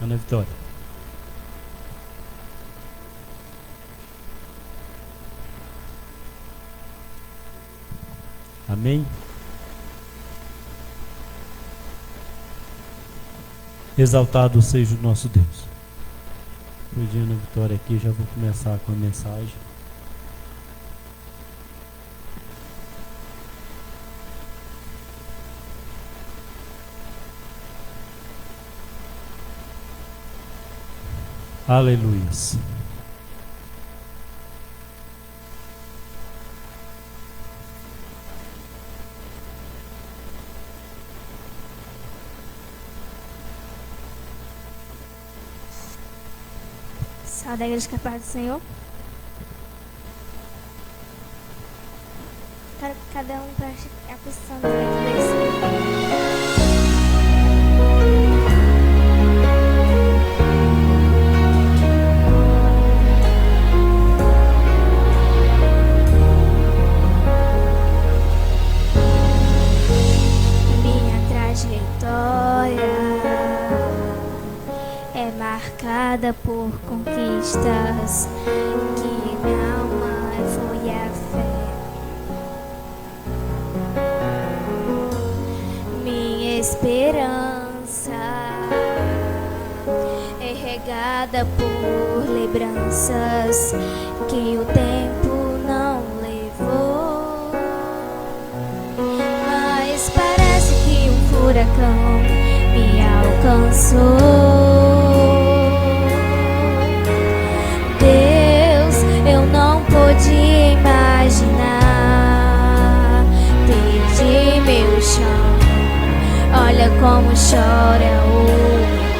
Ana Vitória. Amém? Exaltado seja o nosso Deus. Hoje, Ana Vitória aqui, já vou começar com a mensagem. Aleluias. Salve da igreja, que a paz do Senhor. Quero que cada um preste a posição direita desse. Marcada por conquistas que minha alma foi a fé. Minha esperança é regada por lembranças que o tempo não levou. Mas parece que um furacão me alcançou. Pude imaginar, perdi meu chão. Olha como chora o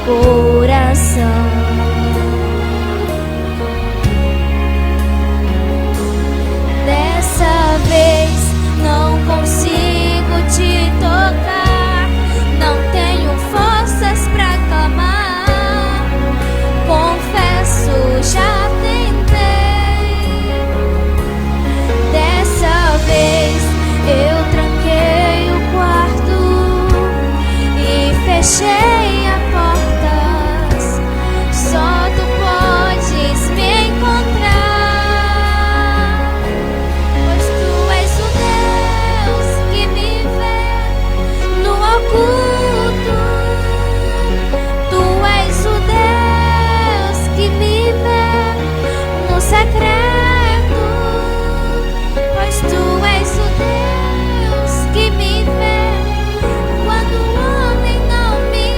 coração. Dessa vez não consigo te tocar, não tenho forças pra clamar. Confesso, já tentei. Eu tranquei o quarto e fechei a porta. Só tu podes me encontrar, pois tu és o Deus que me vê no oculto. Tu és o Deus que me vê no secreto. Tu és o Deus que me vê quando o homem não me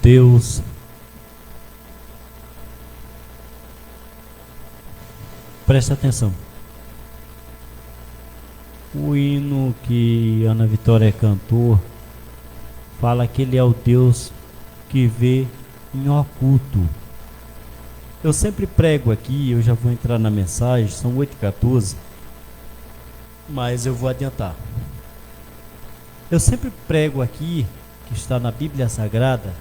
Deus. Presta atenção. O hino que Ana Vitória cantou fala que Ele é o Deus que vê em oculto. Eu sempre prego aqui, eu já vou entrar na mensagem, são 8h14, mas eu vou adiantar. Eu sempre prego aqui, que está na Bíblia Sagrada,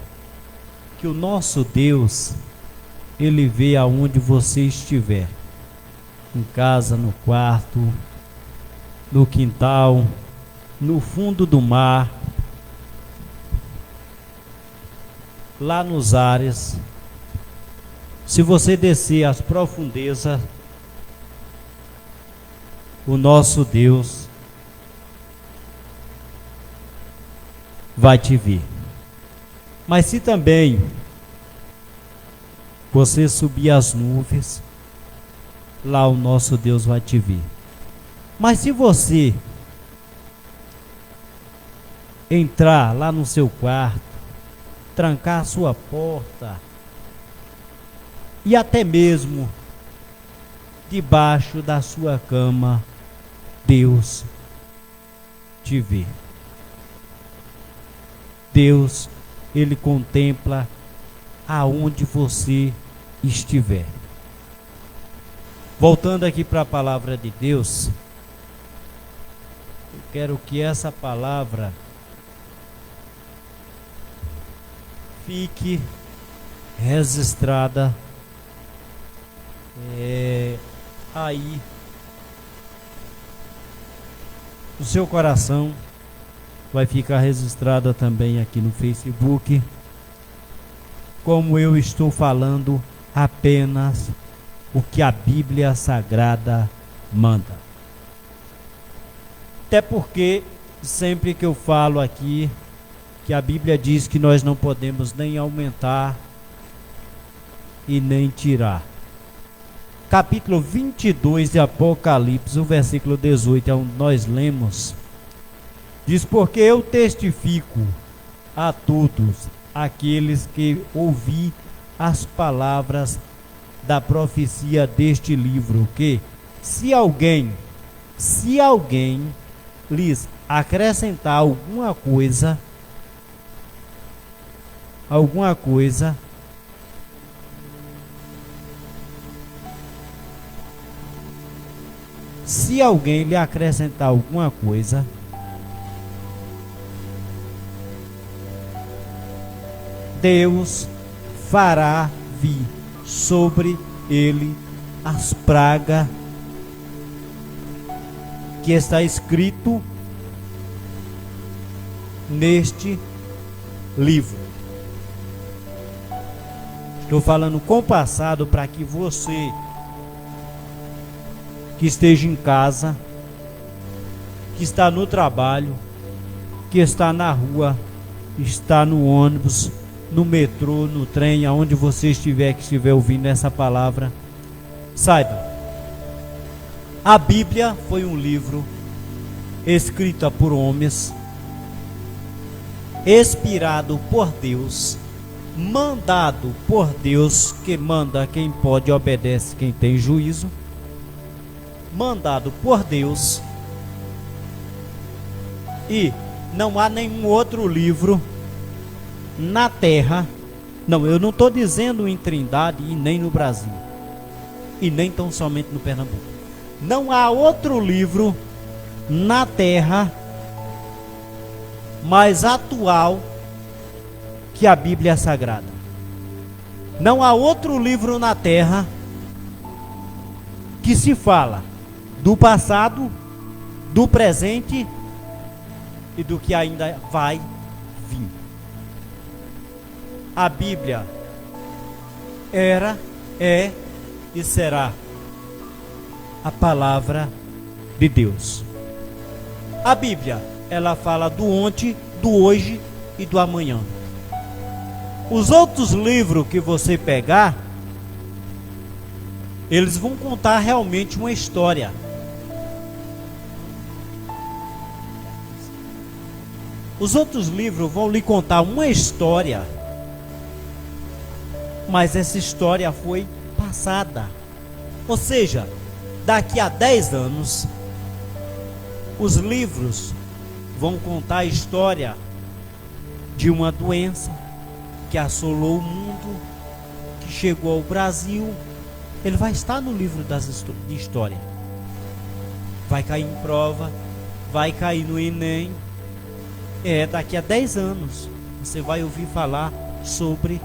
que o nosso Deus, Ele vê aonde você estiver. Em casa, no quarto, no quintal, no fundo do mar, lá nos ares. Se você descer às profundezas, o nosso Deus vai te ver. Mas se também você subir as nuvens, lá o nosso Deus vai te ver. Mas se você entrar lá no seu quarto, trancar a sua porta e até mesmo debaixo da sua cama, Deus te vê. Deus, Ele contempla aonde você estiver. Voltando aqui para a palavra de Deus, eu quero que essa palavra fique registrada aí no seu coração. Vai ficar registrada também aqui no Facebook, como eu estou falando apenas o que a Bíblia Sagrada manda. Até porque sempre que eu falo aqui que a Bíblia diz que nós não podemos nem aumentar e nem tirar. Capítulo 22 de Apocalipse, o versículo 18, é onde nós lemos, diz: porque eu testifico a todos aqueles que ouvi as palavras da profecia deste livro, que se alguém lhes acrescentar alguma coisa, se alguém lhe acrescentar alguma coisa, Deus fará vir sobre ele as pragas que está escrito neste livro. Estou falando com o passado para que você que esteja em casa, que está no trabalho, que está na rua, está no ônibus, no metrô, no trem, aonde você estiver, que estiver ouvindo essa palavra, saiba, a Bíblia foi um livro escrito por homens, inspirado por Deus, mandado por Deus, que manda quem pode, obedece quem tem juízo, mandado por Deus, e não há nenhum outro livro na terra, não, eu não estou dizendo em Trindade e nem no Brasil, e nem tão somente no Pernambuco, não há outro livro na terra mais atual que a Bíblia Sagrada. Não há outro livro na terra que se fala do passado, do presente e do que ainda vai vir. A Bíblia era, é e será a palavra de Deus. A Bíblia, ela fala do ontem, do hoje e do amanhã. Os outros livros que você pegar, eles vão contar realmente uma história. Os outros livros vão lhe contar uma história mas essa história foi passada. Ou seja, daqui a 10 anos, os livros vão contar a história de uma doença que assolou o mundo, que chegou ao Brasil. Ele vai estar no livro de história. Vai cair em prova, vai cair no Enem. Daqui a 10 anos, você vai ouvir falar sobre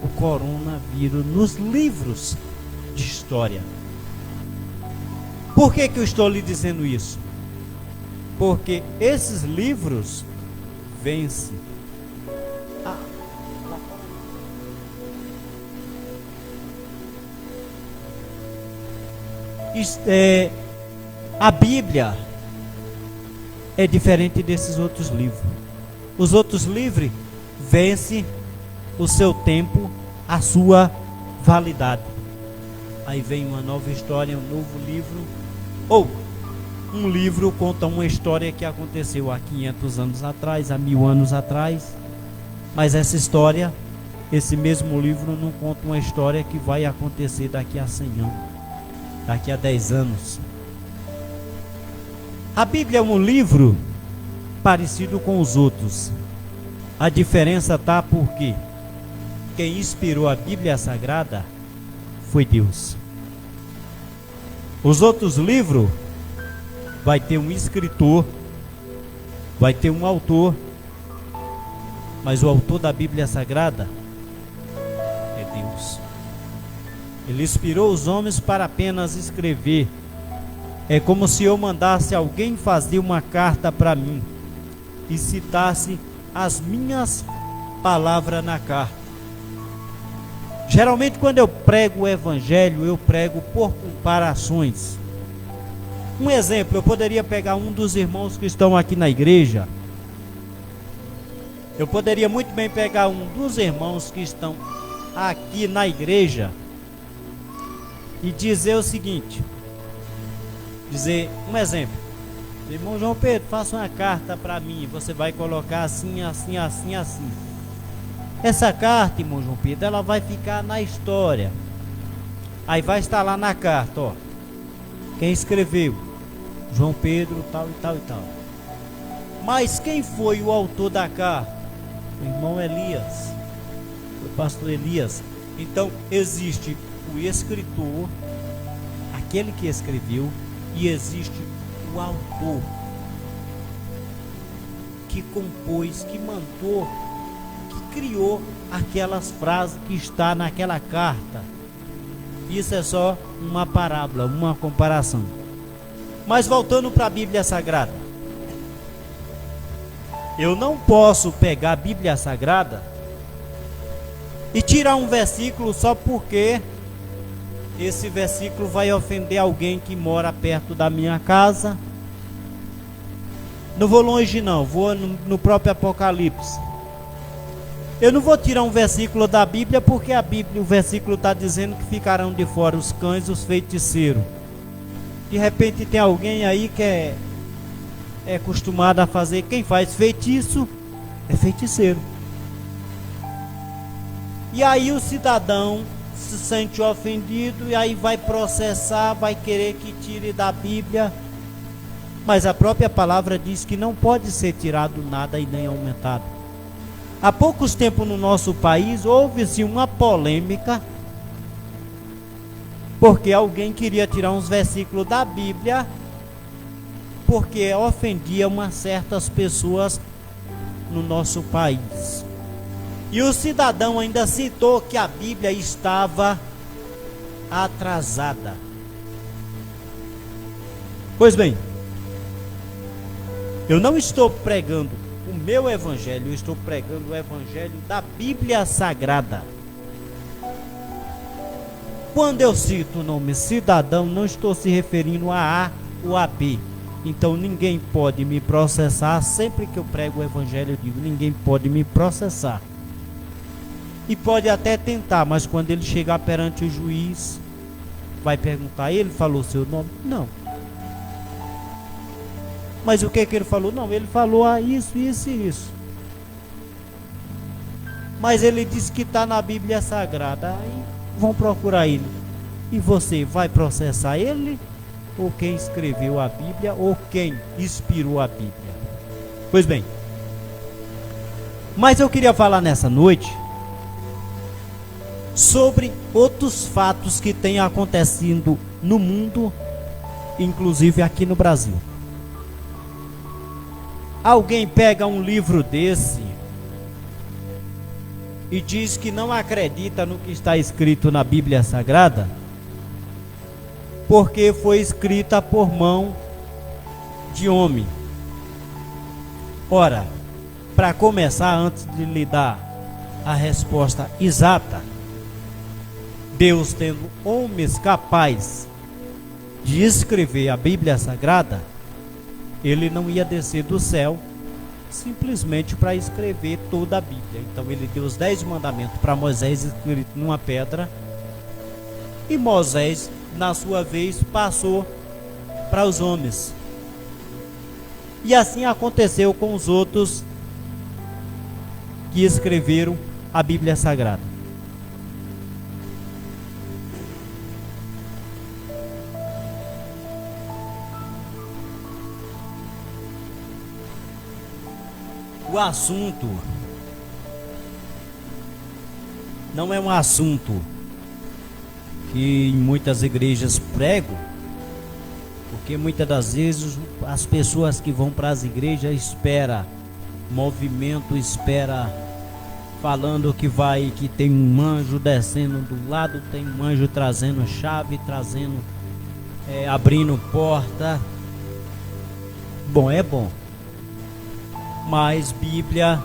o coronavírus nos livros de história. Por que eu estou lhe dizendo isso? Porque esses livros vencem. A Bíblia é diferente desses outros livros. Os outros livros vencem o seu tempo, a sua validade. Aí vem uma nova história, um novo livro, ou um livro conta uma história que aconteceu há 500 anos atrás, há 1000 anos atrás. Mas essa história, esse mesmo livro não conta uma história que vai acontecer daqui a 100 anos, daqui a 10 anos. A Bíblia é um livro parecido com os outros. A diferença está porque quem inspirou a Bíblia Sagrada foi Deus. Os outros livros vai ter um escritor, vai ter um autor, mas o autor da Bíblia Sagrada é Deus. Ele inspirou os homens para apenas escrever. É como se eu mandasse alguém fazer uma carta para mim e citasse as minhas palavras na carta. Geralmente quando eu prego o evangelho, eu prego por comparações. Um exemplo, eu poderia pegar um dos irmãos que estão aqui na igreja. Eu poderia muito bem pegar um dos irmãos que estão aqui na igreja e dizer o seguinte. Dizer um exemplo. Irmão João Pedro, faça uma carta para mim. Você vai colocar assim, assim, assim, assim. Essa carta, irmão João Pedro, ela vai ficar na história. Aí vai estar lá na carta, ó. Quem escreveu? João Pedro, tal e tal e tal. Mas quem foi o autor da carta? O irmão Elias, o pastor Elias. Então existe o escritor, aquele que escreveu, e existe o autor que compôs, que mandou, que criou aquelas frases que está naquela carta. Isso é só uma parábola, uma comparação. Mas voltando para a Bíblia Sagrada, eu não posso pegar a Bíblia Sagrada e tirar um versículo só porque esse versículo vai ofender alguém que mora perto da minha casa. Não vou longe não, vou no próprio Apocalipse. Eu não vou tirar um versículo da Bíblia porque a Bíblia, o versículo está dizendo que ficarão de fora os cães e os feiticeiros. De repente tem alguém aí que é acostumado a fazer, quem faz feitiço é feiticeiro. E aí o cidadão se sente ofendido e aí vai processar, vai querer que tire da Bíblia. Mas a própria palavra diz que não pode ser tirado nada e nem aumentado. Há poucos tempos no nosso país houve-se uma polêmica porque alguém queria tirar uns versículos da Bíblia porque ofendia umas certas pessoas no nosso país. E o cidadão ainda citou que a Bíblia estava atrasada. Pois bem, eu não estou pregando o meu evangelho, eu estou pregando o evangelho da Bíblia Sagrada. Quando eu cito o nome cidadão, não estou se referindo a A ou a B. Então ninguém pode me processar. Sempre que eu prego o evangelho, eu digo, ninguém pode me processar. E pode até tentar, mas quando ele chegar perante o juiz, vai perguntar, ele falou seu nome? Não. Mas o que ele falou? Não, ele falou isso, isso e isso. Mas ele disse que está na Bíblia Sagrada. Aí vão procurar ele. E você vai processar ele? Ou quem escreveu a Bíblia? Ou quem inspirou a Bíblia? Pois bem. Mas eu queria falar nessa noite sobre outros fatos que têm acontecido no mundo, inclusive aqui no Brasil. Alguém pega um livro desse e diz que não acredita no que está escrito na Bíblia Sagrada, porque foi escrita por mão de homem. Ora, para começar, antes de lhe dar a resposta exata, Deus tendo homens capazes de escrever a Bíblia Sagrada, ele não ia descer do céu simplesmente para escrever toda a Bíblia. Então ele deu os 10 mandamentos para Moisés escrito numa pedra, e Moisés, na sua vez, passou para os homens. E assim aconteceu com os outros que escreveram a Bíblia Sagrada. O assunto não é um assunto que em muitas igrejas pregam, porque muitas das vezes as pessoas que vão para as igrejas esperam movimento, espera falando que tem um anjo descendo do lado, tem um anjo trazendo chave, abrindo porta. Bom, é bom. Mas Bíblia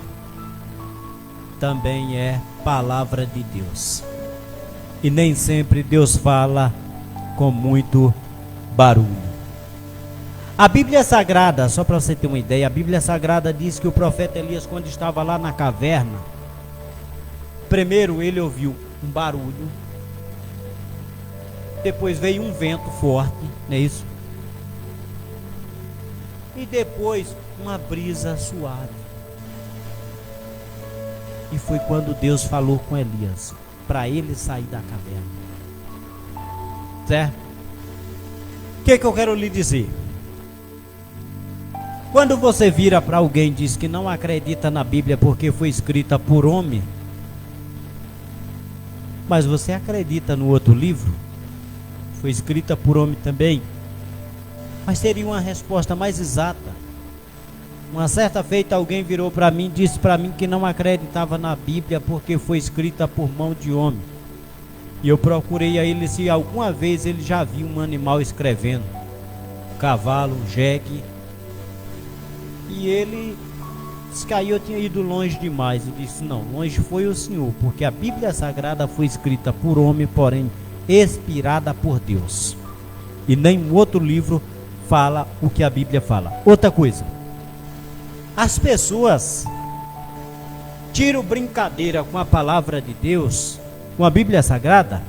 também é palavra de Deus. E nem sempre Deus fala com muito barulho. A Bíblia Sagrada, só para você ter uma ideia, a Bíblia Sagrada diz que o profeta Elias, quando estava lá na caverna, primeiro ele ouviu um barulho, depois veio um vento forte, não é isso? E depois uma brisa suave. E foi quando Deus falou com Elias, para ele sair da caverna. Certo? O que eu quero lhe dizer? Quando você vira para alguém e diz que não acredita na Bíblia porque foi escrita por homem, mas você acredita no outro livro, foi escrita por homem também, mas seria uma resposta mais exata. Uma certa feita alguém virou para mim e disse para mim que não acreditava na Bíblia porque foi escrita por mão de homem. E eu procurei a ele se alguma vez ele já viu um animal escrevendo, um cavalo, um jegue. E ele disse que aí eu tinha ido longe demais. Eu disse, não, longe foi o Senhor, porque a Bíblia Sagrada foi escrita por homem, porém inspirada por Deus. E nenhum outro livro fala o que a Bíblia fala. Outra coisa, as pessoas tiram brincadeira com a palavra de Deus, com a Bíblia Sagrada,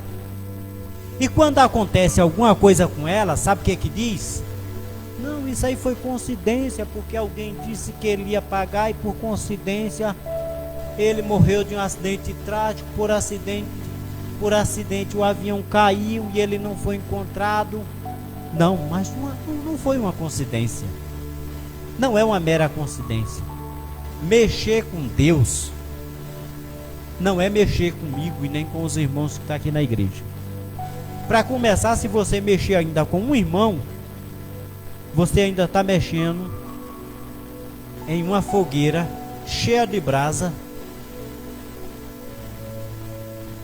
e quando acontece alguma coisa com ela, sabe o que diz? Não, isso aí foi coincidência, porque alguém disse que ele ia pagar e por coincidência ele morreu de um acidente trágico. Por acidente o avião caiu e ele não foi encontrado. Não, mas não foi uma coincidência. Não é uma mera coincidência. Mexer com Deus não é mexer comigo e nem com os irmãos que estão aqui na igreja. Para começar, se você mexer ainda com um irmão, você ainda está mexendo em uma fogueira cheia de brasa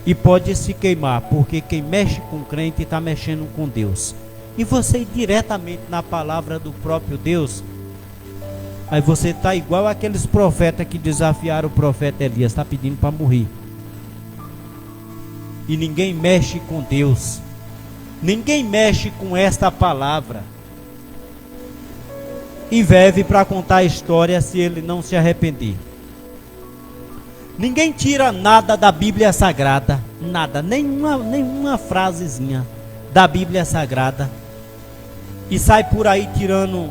e pode se queimar, porque quem mexe com o crente está mexendo com Deus. E você ir diretamente na palavra do próprio Deus, aí você está igual aqueles profetas que desafiaram o profeta Elias, está pedindo para morrer. E ninguém mexe com Deus, ninguém mexe com esta palavra e vive para contar a história se ele não se arrepender. Ninguém tira nada da Bíblia Sagrada, nada, nenhuma frasezinha da Bíblia Sagrada e sai por aí tirando,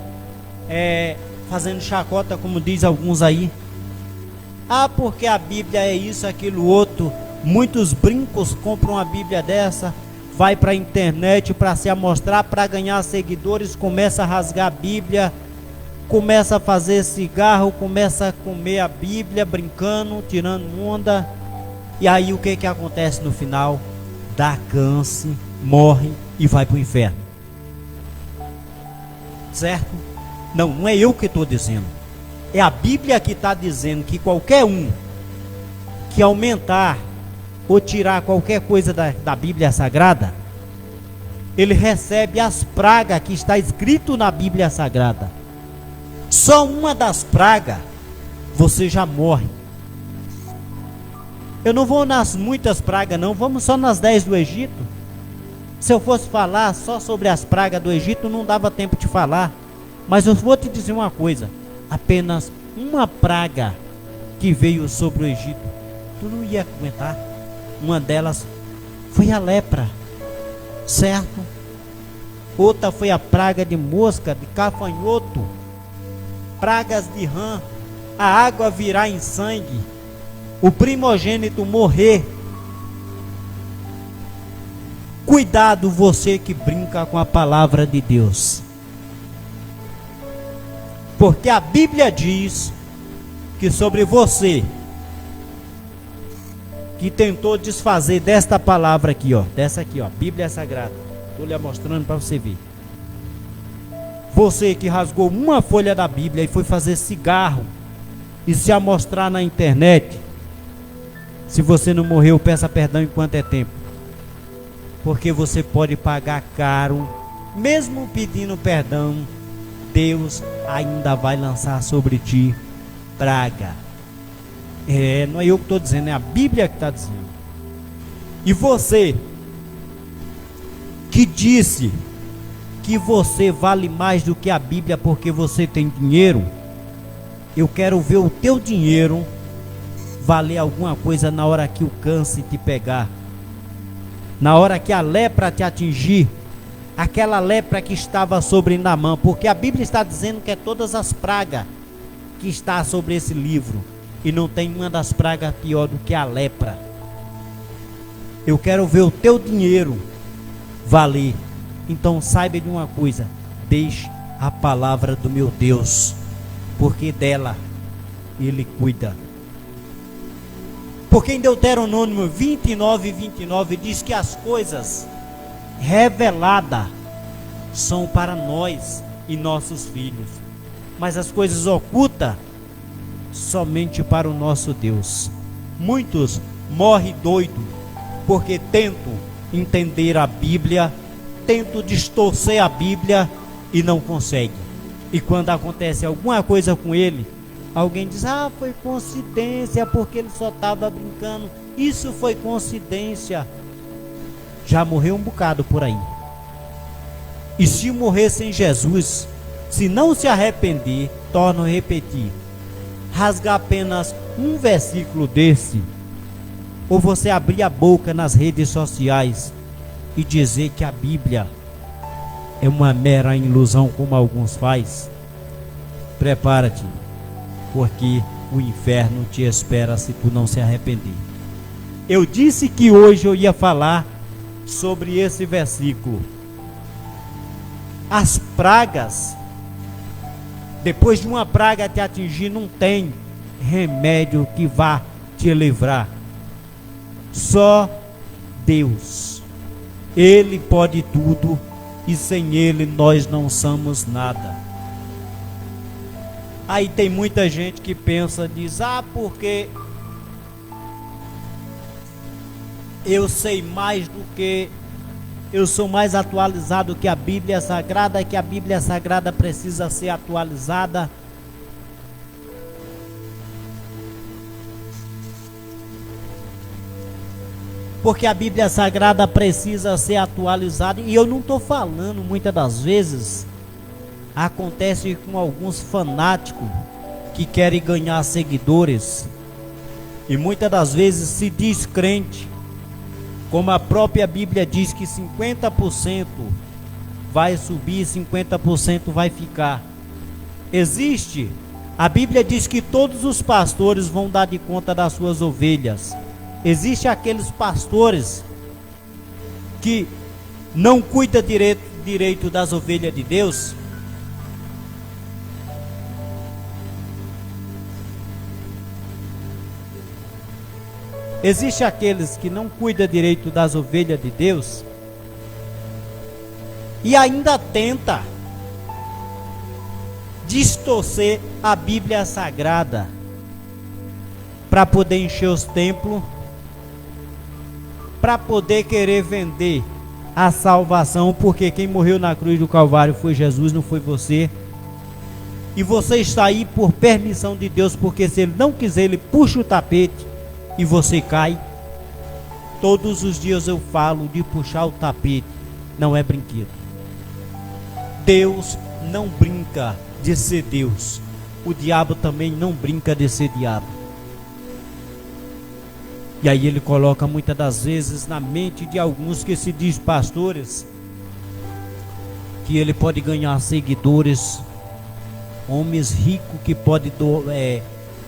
fazendo chacota, como diz alguns aí, Ah, porque a Bíblia é isso, aquilo, outro. Muitos brincos compram uma Bíblia dessa, vai para a internet para se amostrar, para ganhar seguidores, começa a rasgar a Bíblia, começa a fazer cigarro, começa a comer a Bíblia, brincando, tirando onda. E aí o que acontece no final? Dá câncer, morre e vai para o inferno. Certo? Não é eu que estou dizendo. É a Bíblia que está dizendo que qualquer um que aumentar ou tirar qualquer coisa da Bíblia Sagrada, ele recebe as pragas que está escrito na Bíblia Sagrada. Só uma das pragas, você já morre. Eu não vou nas muitas pragas não, vamos só nas 10 do Egito. Se eu fosse falar só sobre as pragas do Egito, não dava tempo de falar. Mas eu vou te dizer uma coisa, apenas uma praga que veio sobre o Egito, tu não ia aguentar. Uma delas foi a lepra, certo? Outra foi a praga de mosca, de cafanhoto, pragas de rã, a água virar em sangue, o primogênito morrer. Cuidado você que brinca com a palavra de Deus, porque a Bíblia diz que sobre você que tentou desfazer desta palavra aqui, ó, dessa aqui, ó, Bíblia Sagrada, estou lhe mostrando para você ver. Você que rasgou uma folha da Bíblia e foi fazer cigarro e se amostrar na internet, se você não morreu, peça perdão enquanto é tempo, porque você pode pagar caro. Mesmo pedindo perdão, Deus ainda vai lançar sobre ti praga. Não é eu que estou dizendo, é a Bíblia que está dizendo. E você que disse que você vale mais do que a Bíblia porque você tem dinheiro, eu quero ver o teu dinheiro valer alguma coisa na hora que o câncer te pegar, na hora que a lepra te atingir, aquela lepra que estava sobre Naamã, porque a Bíblia está dizendo que é todas as pragas que está sobre esse livro, e não tem uma das pragas pior do que a lepra. Eu quero ver o teu dinheiro valer. Então saiba de uma coisa, deixe a palavra do meu Deus, porque dela Ele cuida. Porque em Deuteronômio 29:29 diz que as coisas reveladas são para nós e nossos filhos, mas as coisas ocultas somente para o nosso Deus. Muitos morrem doidos porque tentam entender a Bíblia, tentam distorcer a Bíblia e não conseguem. E quando acontece alguma coisa com ele, alguém diz: ah, foi coincidência, porque ele só estava brincando. Isso foi coincidência. Já morreu um bocado por aí. E se morrer sem Jesus, se não se arrepender, torno a repetir, rasgar apenas um versículo desse, ou você abrir a boca nas redes sociais e dizer que a Bíblia é uma mera ilusão, como alguns faz, prepara-te, porque o inferno te espera se tu não se arrepender. Eu disse que hoje eu ia falar sobre esse versículo. As pragas, depois de uma praga te atingir, não tem remédio que vá te livrar. Só Deus. Ele pode tudo e sem Ele nós não somos nada. Aí tem muita gente que pensa, diz: ah, porque eu sei mais do que, eu sou mais atualizado que a Bíblia Sagrada, que a Bíblia Sagrada precisa ser atualizada. Porque a Bíblia Sagrada precisa ser atualizada. E eu não estou falando, muitas das vezes acontece com alguns fanáticos que querem ganhar seguidores, e muitas das vezes se diz crente, como a própria Bíblia diz que 50% vai subir, 50% vai ficar. Existe A Bíblia diz que todos os pastores vão dar de conta das suas ovelhas. Existem aqueles pastores que não cuidam direito das ovelhas de Deus. Existem aqueles que não cuidam direito das ovelhas de Deus e ainda tenta distorcer a Bíblia Sagrada para poder encher os templos, para poder querer vender a salvação, porque quem morreu na cruz do Calvário foi Jesus, não foi você. E você está aí por permissão de Deus, porque se Ele não quiser, Ele puxa o tapete e você cai. Todos os dias eu falo de puxar o tapete, não é brinquedo. Deus não brinca de ser Deus. O diabo também não brinca de ser diabo. E aí ele coloca muitas das vezes na mente de alguns que se diz pastores, que ele pode ganhar seguidores, homens ricos que pode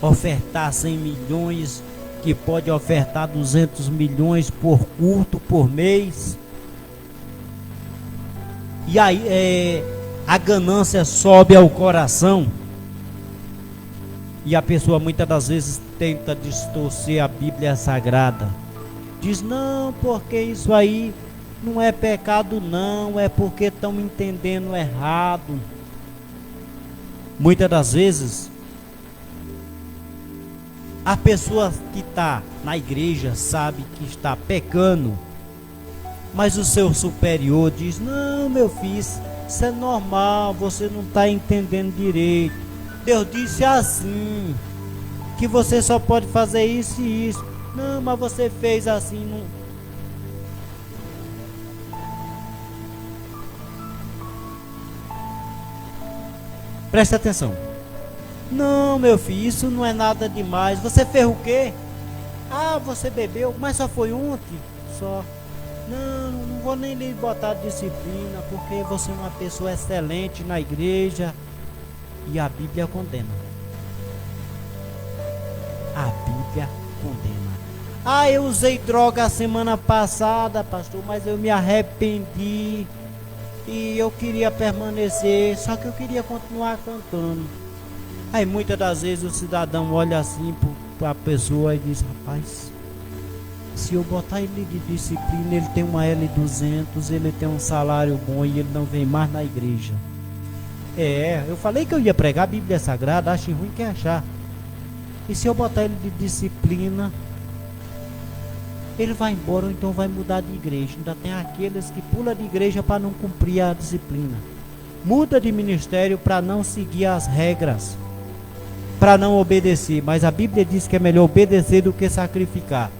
ofertar 100 milhões, que pode ofertar 200 milhões por culto, por mês. E aí a ganância sobe ao coração. E a pessoa muitas das vezes tenta distorcer a Bíblia Sagrada. Diz, não, porque isso aí não é pecado não, é porque estão entendendo errado. Muitas das vezes, a pessoa que está na igreja sabe que está pecando, mas o seu superior diz, não, meu filho, isso é normal, você não está entendendo direito. Deus disse assim, que você só pode fazer isso e isso. Não, mas você fez assim. Não. Presta atenção. Não, meu filho, isso não é nada demais. Você fez o quê? Ah, você bebeu, mas só foi ontem. Só. Não vou nem lhe botar disciplina, porque você é uma pessoa excelente na igreja. E a Bíblia condena. A Bíblia condena. Ah, eu usei droga a semana passada, pastor, mas eu me arrependi. E eu queria permanecer, só que eu queria continuar cantando. Aí muitas das vezes o cidadão olha assim para a pessoa e diz, rapaz, se eu botar ele de disciplina, ele tem uma L200, ele tem um salário bom e ele não vem mais na igreja. Eu falei que eu ia pregar a Bíblia Sagrada, acho ruim quem achar. E se eu botar ele de disciplina, ele vai embora ou então vai mudar de igreja. Ainda tem aqueles que pulam de igreja para não cumprir a disciplina. Muda de ministério para não seguir as regras, para não obedecer. Mas a Bíblia diz que é melhor obedecer do que sacrificar.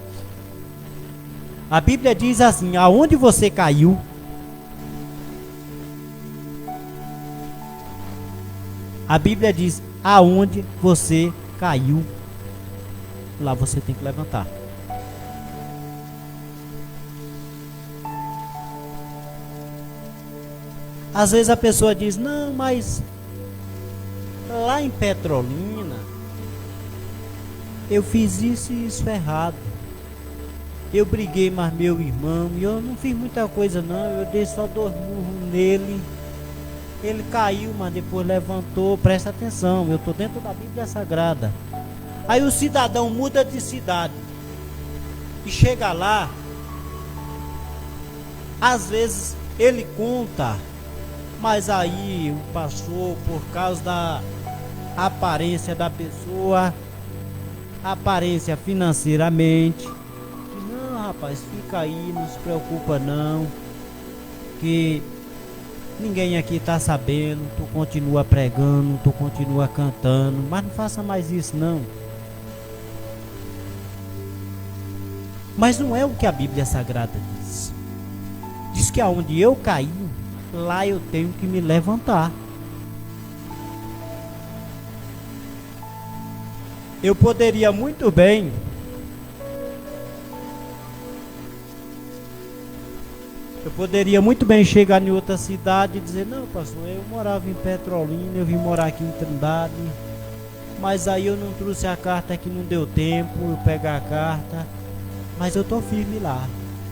A Bíblia diz assim, aonde você caiu, a Bíblia diz, aonde você caiu, lá você tem que levantar. Às vezes a pessoa diz, não, mas lá em Petrolina, eu fiz isso e isso errado. Eu briguei mais meu irmão, e eu não fiz muita coisa não, eu dei só 2 murros nele. Ele caiu, mas depois levantou. Presta atenção, eu estou dentro da Bíblia Sagrada. Aí o cidadão muda de cidade e chega lá. Às vezes ele conta, mas aí o pastor, por causa da aparência da pessoa, aparência financeiramente, diz, não rapaz, fica aí, não se preocupa não, que ninguém aqui está sabendo, tu continua pregando, tu continua cantando, mas não faça mais isso não. Mas não é o que a Bíblia Sagrada diz. Diz que aonde eu caí, lá eu tenho que me levantar. Eu poderia muito bem chegar em outra cidade e dizer, não pastor, eu morava em Petrolina, eu vim morar aqui em Trindade, mas aí eu não trouxe a carta que não deu tempo, eu pegar a carta, mas eu tô firme lá.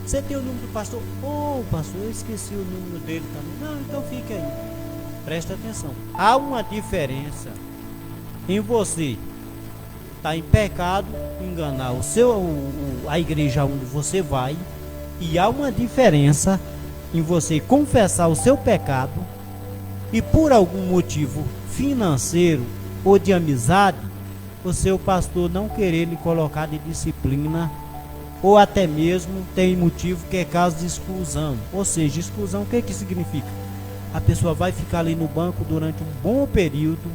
Você tem o número do pastor? Pastor, eu esqueci o número dele também. Não, então fique aí. Presta atenção. Há uma diferença em você estar em pecado, enganar a igreja onde você vai, e há uma diferença em você confessar o seu pecado e por algum motivo financeiro ou de amizade, o seu pastor não querer lhe colocar de disciplina, ou até mesmo tem motivo que é caso de exclusão. Ou seja, exclusão, o que significa? A pessoa vai ficar ali no banco durante um bom período,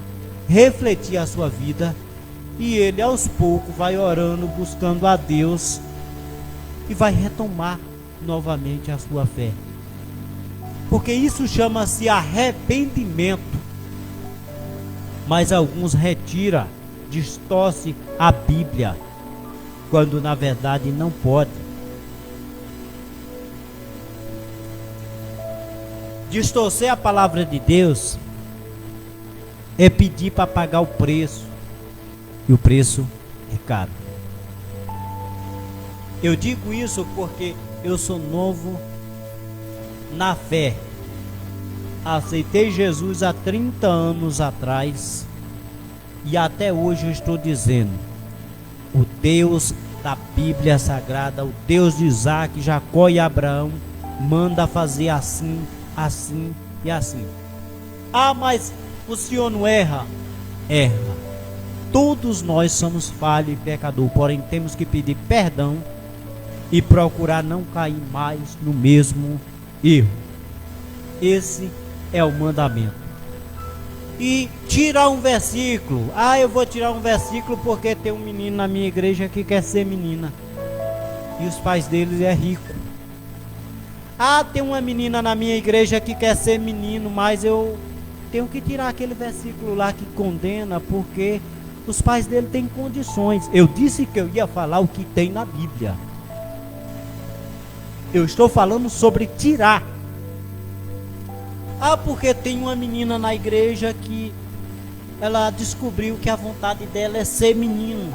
refletir a sua vida, e ele aos poucos vai orando, buscando a Deus, e vai retomar novamente a sua fé. Porque isso chama-se arrependimento. Mas alguns retiram, distorce a Bíblia, quando na verdade não pode. Distorcer a palavra de Deus é pedir para pagar o preço, e o preço é caro. Eu digo isso porque eu sou novo na fé. Aceitei Jesus há 30 anos atrás, e até hoje eu estou dizendo: o Deus da Bíblia Sagrada, o Deus de Isaac, Jacó e Abraão, manda fazer assim, assim e assim. Mas o Senhor não erra? Erra. Todos nós somos falhos e pecadores, porém temos que pedir perdão e procurar não cair mais no mesmo erro. Esse é o mandamento. E tirar um versículo. Eu vou tirar um versículo porque tem um menino na minha igreja que quer ser menina, e os pais deles é rico. Tem uma menina na minha igreja que quer ser menino, mas eu tenho que tirar aquele versículo lá que condena, porque os pais dele têm condições. Eu disse que eu ia falar o que tem na Bíblia. Eu estou falando sobre tirar. Porque tem uma menina na igreja que ela descobriu que a vontade dela é ser menino.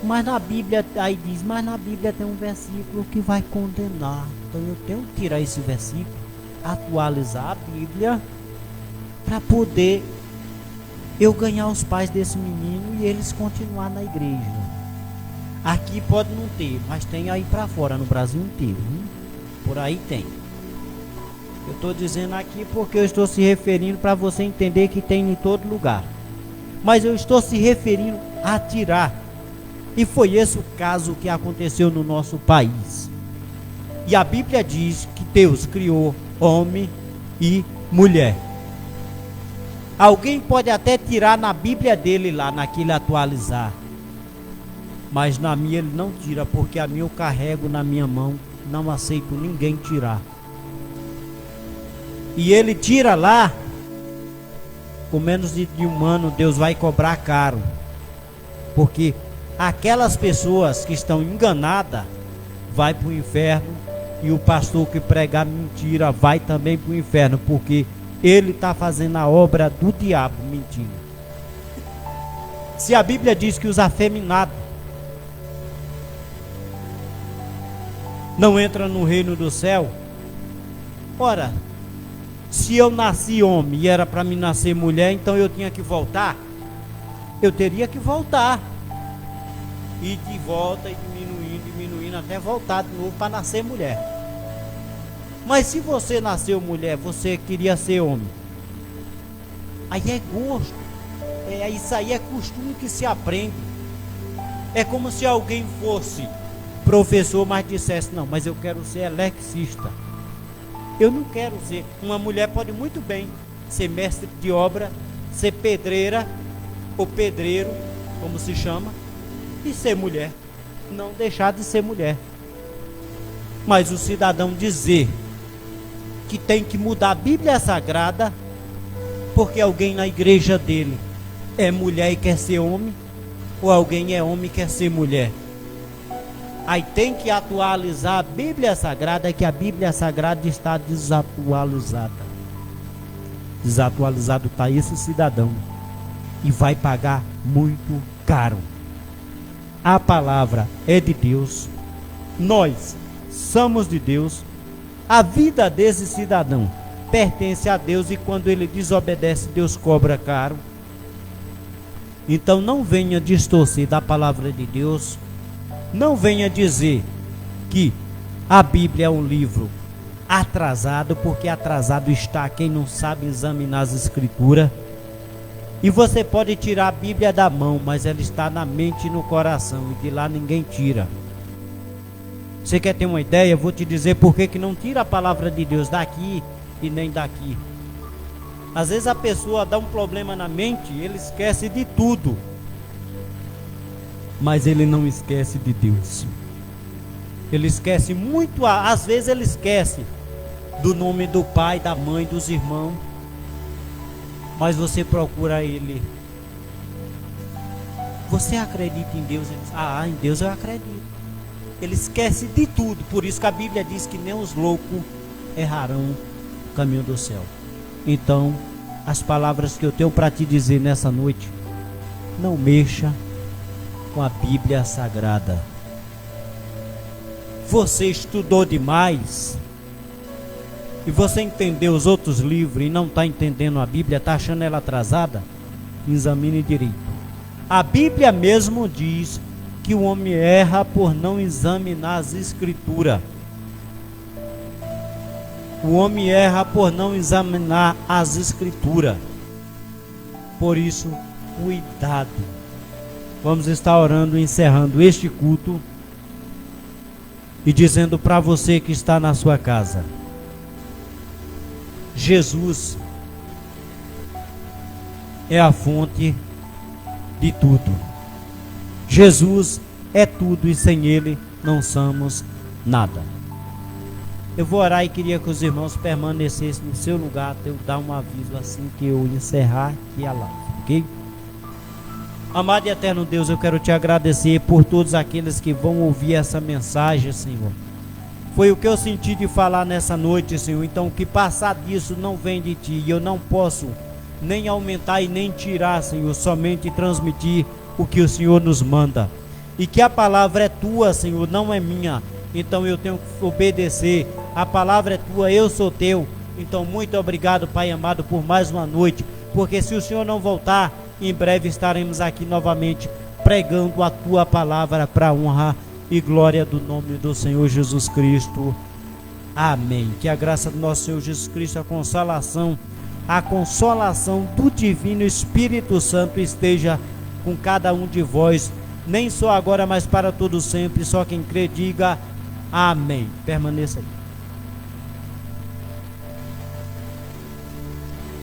Mas na Bíblia, aí diz, mas na Bíblia tem um versículo que vai condenar. Então eu tenho que tirar esse versículo, atualizar a Bíblia, para poder eu ganhar os pais desse menino e eles continuar na igreja. Aqui pode não ter, mas tem aí para fora, no Brasil inteiro. Por aí tem. Eu estou dizendo aqui porque eu estou se referindo para você entender que tem em todo lugar. Mas eu estou se referindo a tirar. E foi esse o caso que aconteceu no nosso país. E a Bíblia diz que Deus criou homem e mulher. Alguém pode até tirar na Bíblia dele lá, naquele atualizar. Mas na minha ele não tira, porque a minha eu carrego na minha mão. Não aceito ninguém tirar. E ele tira lá, com menos de um ano, Deus vai cobrar caro. Porque aquelas pessoas que estão enganadas vai para o inferno, e o pastor que pregar mentira vai também para o inferno, porque ele está fazendo a obra do diabo mentindo. Se a Bíblia diz que os afeminados não entram no reino do céu, ora, se eu nasci homem e era para mim nascer mulher, então eu tinha que voltar? Eu teria que voltar. E de volta, e diminuindo, até voltar de novo para nascer mulher. Mas se você nasceu mulher, você queria ser homem, aí é gosto. Isso aí é costume que se aprende. É como se alguém fosse professor, mas dissesse: não, mas eu quero ser eletricista. Eu não quero ser. Uma mulher pode muito bem ser mestre de obra, ser pedreira ou pedreiro, como se chama, e ser mulher. Não deixar de ser mulher. Mas o cidadão dizer que tem que mudar a Bíblia Sagrada porque alguém na igreja dele é mulher e quer ser homem, ou alguém é homem e quer ser mulher, aí tem que atualizar a Bíblia Sagrada, que a Bíblia Sagrada está desatualizada. Desatualizado está esse cidadão. e vai pagar muito caro. A palavra é de Deus, nós somos de Deus, a vida desse cidadão pertence a Deus e quando ele desobedece, Deus cobra caro. Então não venha distorcer da palavra de Deus, não venha dizer que a Bíblia é um livro atrasado, porque atrasado está quem não sabe examinar as escrituras. E você pode tirar a Bíblia da mão, mas ela está na mente e no coração, e de lá ninguém tira. Você quer ter uma ideia? Eu vou te dizer por que não tira a palavra de Deus daqui e nem daqui. Às vezes a pessoa dá um problema na mente, ele esquece de tudo, mas ele não esquece de Deus. Ele esquece muito, às vezes ele esquece do nome do pai, da mãe, dos irmãos, mas você procura ele. Você acredita em Deus? Ele diz, em Deus eu acredito. Ele esquece de tudo, por isso que a Bíblia diz que nem os loucos errarão o caminho do céu. Então, as palavras que eu tenho para te dizer nessa noite: não mexa com a Bíblia Sagrada. Você estudou demais e você entendeu os outros livros e não está entendendo a Bíblia, está achando ela atrasada? Examine direito. A Bíblia mesmo diz que o homem erra por não examinar as escrituras. O homem erra por não examinar as escrituras. Por isso, cuidado. Vamos estar orando, encerrando este culto e dizendo para você que está na sua casa: Jesus é a fonte de tudo. Jesus é tudo e sem Ele não somos nada. Eu vou orar e queria que os irmãos permanecessem no seu lugar até eu dar um aviso assim que eu encerrar aqui a live, ok? Amado e eterno Deus, eu quero te agradecer por todos aqueles que vão ouvir essa mensagem, Senhor. Foi o que eu senti de falar nessa noite, Senhor. Então, que passar disso não vem de Ti. E eu não posso nem aumentar e nem tirar, Senhor. Somente transmitir o que o Senhor nos manda. E que a palavra é Tua, Senhor, não é minha. Então, eu tenho que obedecer. A palavra é Tua, eu sou Teu. Então, muito obrigado, Pai amado, por mais uma noite. Porque se o Senhor não voltar, em breve estaremos aqui novamente pregando a Tua palavra para a honra e glória do nome do Senhor Jesus Cristo. Amém. Que a graça do nosso Senhor Jesus Cristo, a consolação do Divino Espírito Santo esteja com cada um de vós, nem só agora, mas para todo sempre. Só quem crê, diga amém. Permaneça aí.